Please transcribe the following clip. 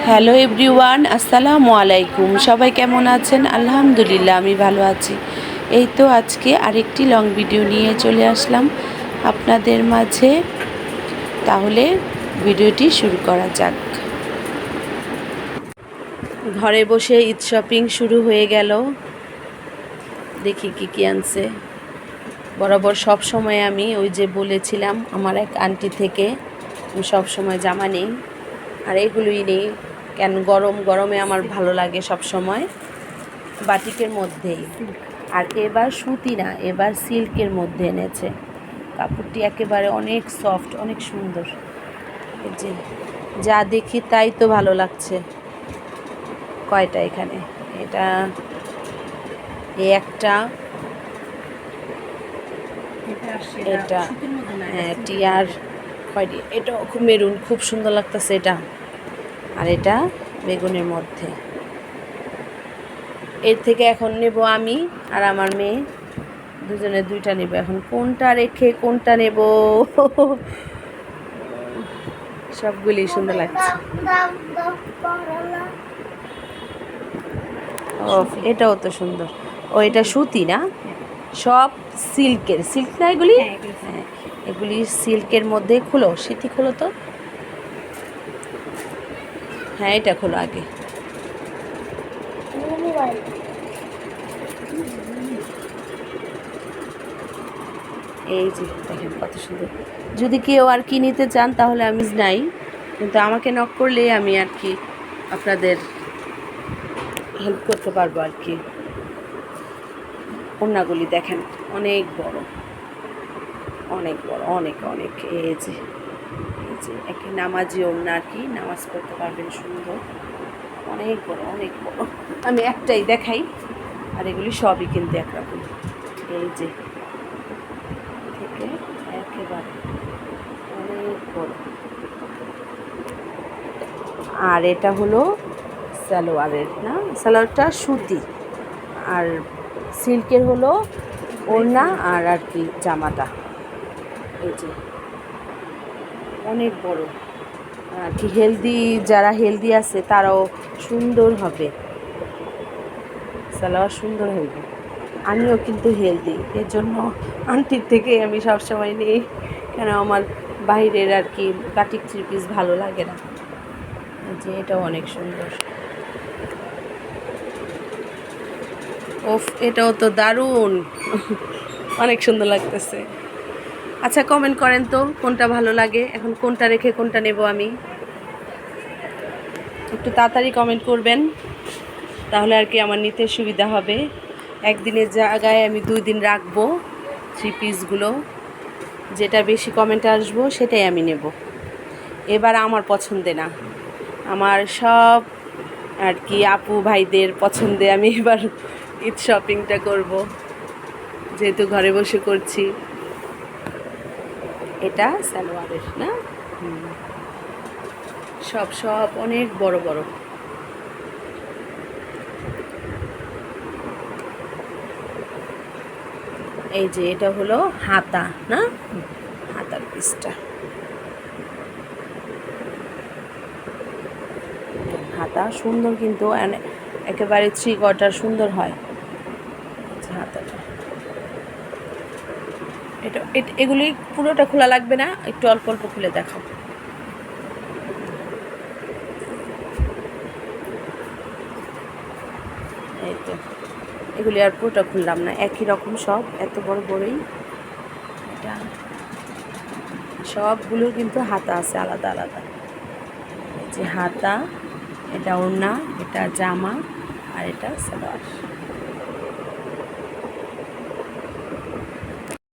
Hello everyone, আসসালামু আলাইকুম। সবাই কেমন আছেন? আলহামদুলিল্লাহ, আমি ভালো আছি। এই তো আজকে আরেকটি লং ভিডিও নিয়ে চলে আসলাম আপনাদের মাঝে। তাহলে ভিডিওটি শুরু করা যাক। ঘরে বসে ঈদ শপিং শুরু হয়ে গেল। দেখি কি কি আনছে। বরাবর সব সময় আমি ওই যে বলেছিলাম আমার এক আন্টি থেকে সব সময় জামা নেই, আর এগুলোই নেই। কেন গরমে আমার ভালো লাগে সব সময় বাটিকের মধ্যেই। আর এবার সুতি না, এবার সিল্কের মধ্যে এনেছে। কাপড়টি একেবারে অনেক সফট, অনেক সুন্দর। এই যে যা দেখি তাই তো ভালো লাগছে। কয়টা এখানে? এটা এই একটা, এটা হ্যাঁ টিয়ার কয়টি, এটাও খুব মেরুন, খুব সুন্দর লাগতেছে এটা। আর এটা বেগুনের মধ্যে। এর থেকে এখন নেব আমি আর আমার মেয়ে, দুজনে দুইটা নেব। এখন কোনটা রেখে কোনটা নেব? সবগুলি সুন্দর লাগছে। ও, এটাও তো সুন্দর। ও, এটা সুতি না, সব সিল্কের। সিল্ক না এগুলি? হ্যাঁ, এগুলি সিল্কের মধ্যে। খুলো, সিটি খোলো তো। হ্যাঁ, এটা খোলো আগে। এই যে দেখেন কত সুন্দর। যদি কেউ আর কি নিতে চান তাহলে আমি নাই, কিন্তু আমাকে নক করলে আমি আর কি আপনাদের হেল্প করতে পারবো আর কি। ওড়নাগুলি দেখেন অনেক বড়, অনেক বড়, অনেক অনেক। এই যে একে নামাজি ওড়না আর কি, নামাজ পড়তে পারবেন সুন্দর। অনেক বড়, অনেক বড়। আমি একটাই দেখাই, আর এগুলি সবই কিন্তু একরকম। এই যে থেকে একেবারে অনেক বড়। আর এটা হলো সালোয়ারের না, সালোয়ারটা সুতি, আর সিল্কের হলো ওড়না আর আর কি জামাটা। এই যে অনেক বড় আর কি। হেলদি, যারা হেলদি আছে তারাও সুন্দর হবে, সালোয়ার সুন্দর হইবে। আমিও কিন্তু হেলদি, এর জন্য আন্টির থেকে আমি সবসময় নিই। কেন আমার বাইরের আর কি বাটিক থ্রি পিস ভালো লাগে না। যে এটাও অনেক সুন্দর। ওফ, এটাও তো দারুণ, অনেক সুন্দর লাগতেছে। আচ্ছা, কমেন্ট করেন তো কোনটা ভালো লাগে। এখন কোনটা রেখে কোনটা নেব আমি, একটু তাড়াতাড়ি কমেন্ট করবেন, তাহলে আর কি আমার নিতে সুবিধা হবে। একদিনের জায়গায় আমি 2 দিন রাখবো থ্রি পিসগুলো। যেটা বেশি কমেন্টে আসবো সেটাই আমি নেব। এবার আমার পছন্দে না, আমার সব আর কি আপু ভাইদের পছন্দে আমি এবার ঈদ শপিংটা করব, যেহেতু ঘরে বসে করছি। এটা সালোয়ারের না, সব সব অনেক বড় বড়। এই যে এটা হলো হাতা না, হাতার পিসটা। হাতা সুন্দর কিন্তু, একেবারে 3/4 সুন্দর হয় হাতাটা। এটা এগুলি পুরোটা খোলা লাগবে না, একটু অল্প অল্প খুলে দেখাও। এই তো এগুলি আর পুরোটা খুললাম না, একই রকম সব, এত বড় বড়ই। এটা সবগুলোর কিন্তু হাতা আছে আলাদা আলাদা। এই যে হাতা, এটা ওড়না, এটা জামা, আর এটা সালোয়ার।